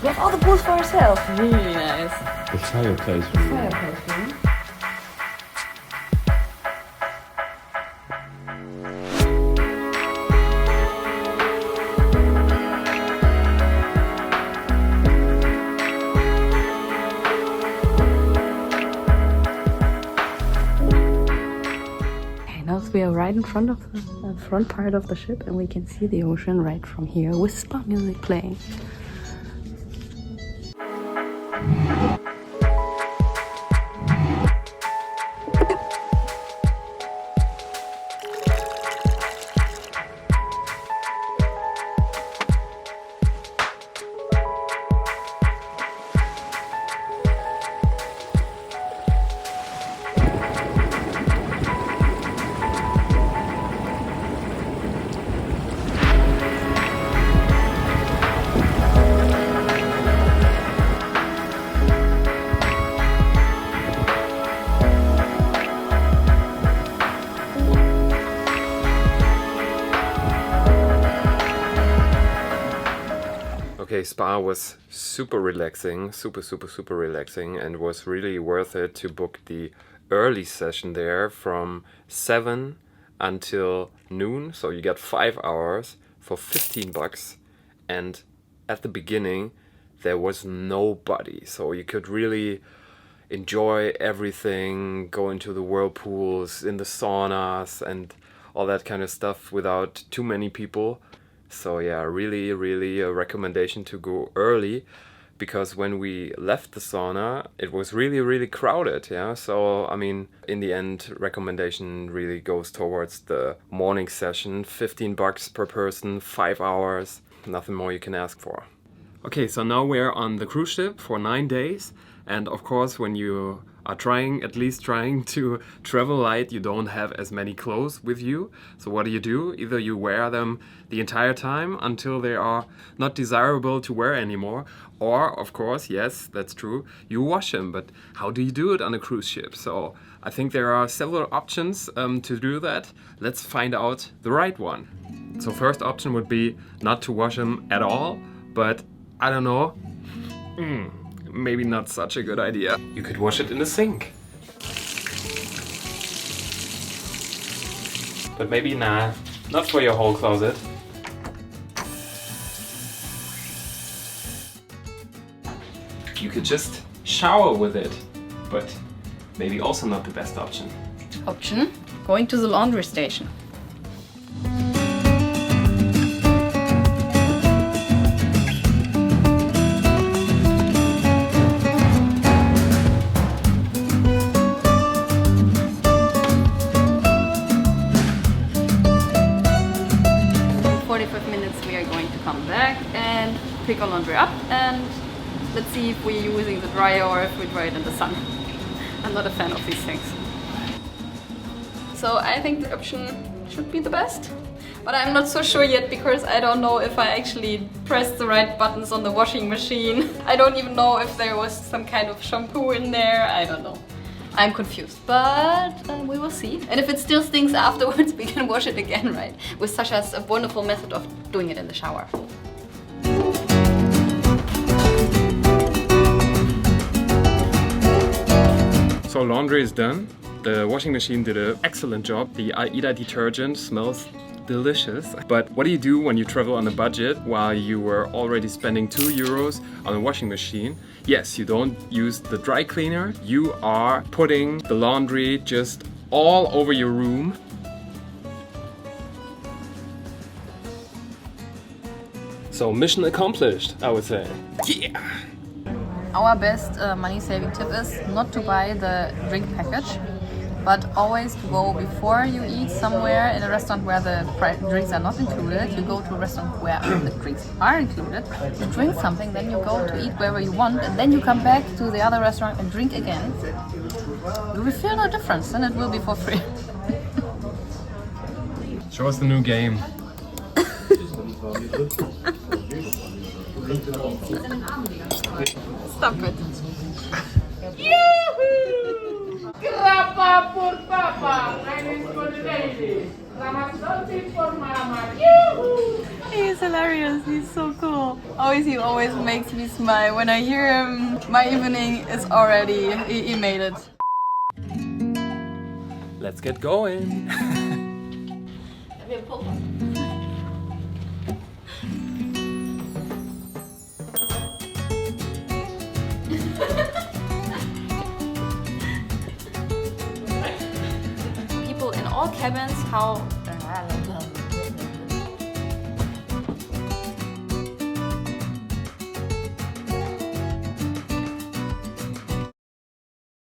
We have all the pools for ourselves. Really nice. The fireplace room. Fireplace room. We are right in front of the front part of the ship, and we can see the ocean right from here with spa music playing. Okay, spa was super relaxing, super relaxing, and was really worth it to book the early session there from 7 until noon. So you get 5 hours for 15 bucks. And at the beginning there was nobody, so you could really enjoy everything, go into the whirlpools, in the saunas and all that kind of stuff without too many people. So yeah, really a recommendation to go early, because when we left the sauna it was really crowded. Yeah, so I mean, in the end, recommendation really goes towards the morning session. 15 bucks per person, 5 hours, nothing more you can ask for. Okay, so now we're on the cruise ship for 9 days, and of course when you are at least trying to travel light, you don't have as many clothes with you. So what do? Either you wear them the entire time until they are not desirable to wear anymore, or of course, yes, that's true, you wash them. But how do you do it on a cruise ship? So I think there are several options to do that. Let's find out the right one. So first option would be not to wash them at all, but I don't know, maybe not such a good idea. You could wash it in the sink. But maybe not for your whole closet. You could just shower with it, but maybe also not the best option. Option: going to the laundry station. 45 minutes we are going to come back and pick our laundry up, and let's see if we're using the dryer or if we dry it in the sun. I'm not a fan of these things. So I think the option should be the best, but I'm not so sure yet, because I don't know if I actually pressed the right buttons on the washing machine. I don't even know if there was some kind of shampoo in there. I don't know. I'm confused, but we will see. And if it still stinks afterwards, we can wash it again, right? With Sascha's wonderful method of doing it in the shower. So laundry is done. The washing machine did an excellent job. The AIDA detergent smells delicious. But what do you do when you travel on a budget while you were already spending €2 on a washing machine? Yes, you don't use the dry cleaner. You are putting the laundry just all over your room. So mission accomplished, I would say. Yeah! Our best money-saving tip is not to buy the drink package, but always to go before you eat somewhere in a restaurant where the drinks are not included. You go to a restaurant where the drinks are included, you drink something, then you go to eat wherever you want, and then you come back to the other restaurant and drink again. You will feel no difference, and it will be for free. Show us the new game. Stop it. Grappa por papa, and it's for the ladies. Selamat sorti for mama. Yuhu! He's hilarious. He's so cool. He always makes me smile. When I hear him, my evening is already. He made it. Let's get going. People in all cabins, how